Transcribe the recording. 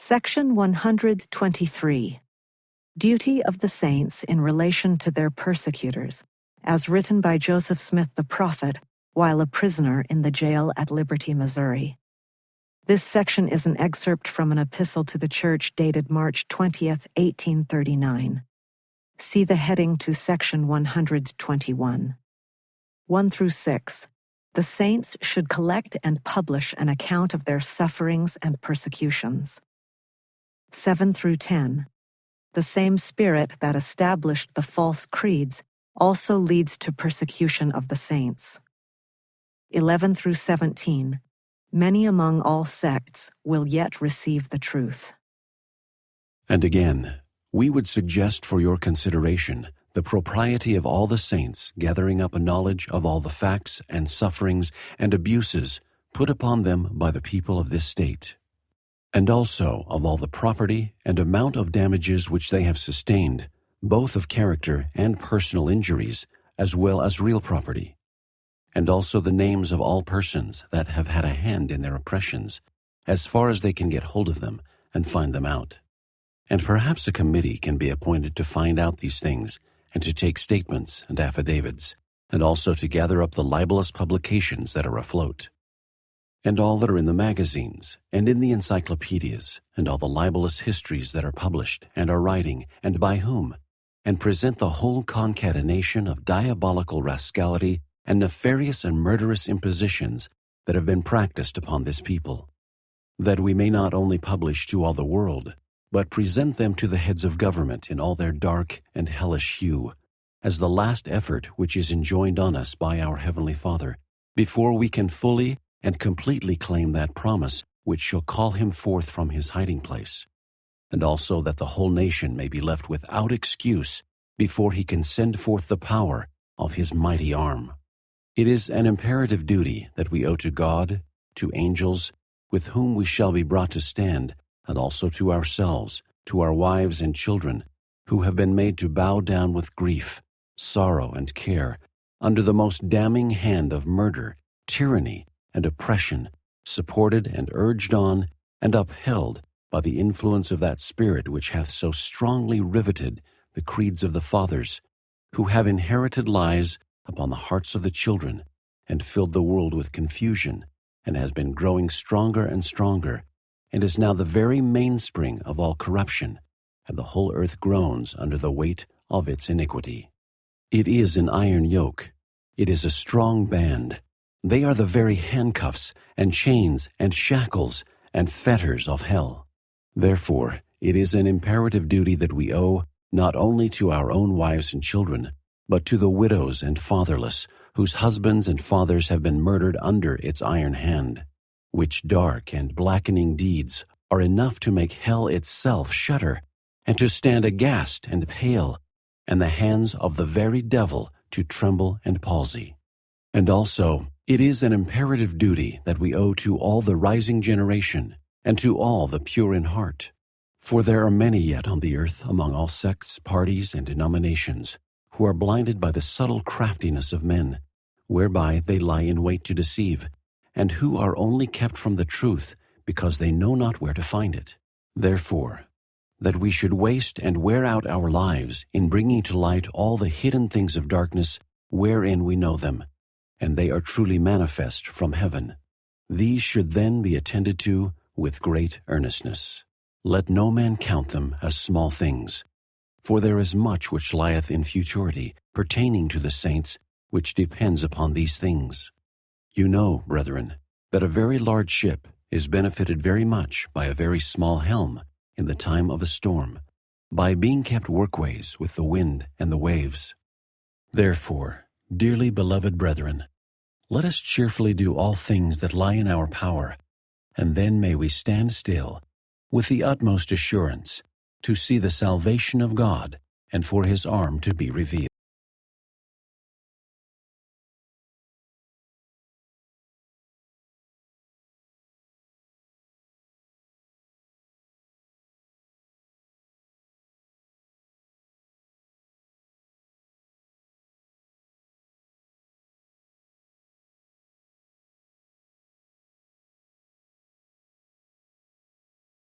Section 123. Duty of the Saints in relation to their persecutors, as written by Joseph Smith the prophet while a prisoner in the jail at Liberty, Missouri. This section is an excerpt from an epistle to the church dated March 20th, 1839. See the heading to Section 121. 1 through 6. The saints should collect and publish an account of their sufferings and persecutions. 7 through 10. The same spirit that established the false creeds also leads to persecution of the saints. 11 through 17. Many among all sects will yet receive the truth. And again, we would suggest for your consideration the propriety of all the saints gathering up a knowledge of all the facts and sufferings and abuses put upon them by the people of this state, and also of all the property and amount of damages which they have sustained, both of character and personal injuries, as well as real property, and also the names of all persons that have had a hand in their oppressions, as far as they can get hold of them and find them out. And perhaps a committee can be appointed to find out these things, and to take statements and affidavits, and also to gather up the libelous publications that are afloat, and all that are in the magazines, and in the encyclopedias, and all the libelous histories that are published, and are writing, and by whom, and present the whole concatenation of diabolical rascality and nefarious and murderous impositions that have been practiced upon this people, that we may not only publish to all the world, but present them to the heads of government in all their dark and hellish hue, as the last effort which is enjoined on us by our Heavenly Father, before we can fully and completely claim that promise which shall call him forth from his hiding place, and also that the whole nation may be left without excuse before he can send forth the power of his mighty arm. It is an imperative duty that we owe to God, to angels, with whom we shall be brought to stand, and also to ourselves, to our wives and children, who have been made to bow down with grief, sorrow, and care, under the most damning hand of murder, tyranny, and oppression, supported and urged on and upheld by the influence of that Spirit which hath so strongly riveted the creeds of the fathers, who have inherited lies upon the hearts of the children, and filled the world with confusion, and has been growing stronger and stronger, and is now the very mainspring of all corruption, and the whole earth groans under the weight of its iniquity. It is an iron yoke. It is a strong band. They are the very handcuffs and chains and shackles and fetters of hell. Therefore, it is an imperative duty that we owe not only to our own wives and children, but to the widows and fatherless, whose husbands and fathers have been murdered under its iron hand, which dark and blackening deeds are enough to make hell itself shudder, and to stand aghast and pale, and the hands of the very devil to tremble and palsy. And also, it is an imperative duty that we owe to all the rising generation, and to all the pure in heart. For there are many yet on the earth among all sects, parties, and denominations, who are blinded by the subtle craftiness of men, whereby they lie in wait to deceive, and who are only kept from the truth because they know not where to find it. Therefore, that we should waste and wear out our lives in bringing to light all the hidden things of darkness wherein we know them, and they are truly manifest from heaven. These should then be attended to with great earnestness. Let no man count them as small things, for there is much which lieth in futurity pertaining to the saints, which depends upon these things. You know, brethren, that a very large ship is benefited very much by a very small helm in the time of a storm, by being kept workways with the wind and the waves. Therefore, dearly beloved brethren, let us cheerfully do all things that lie in our power, and then may we stand still, with the utmost assurance, to see the salvation of God, and for his arm to be revealed.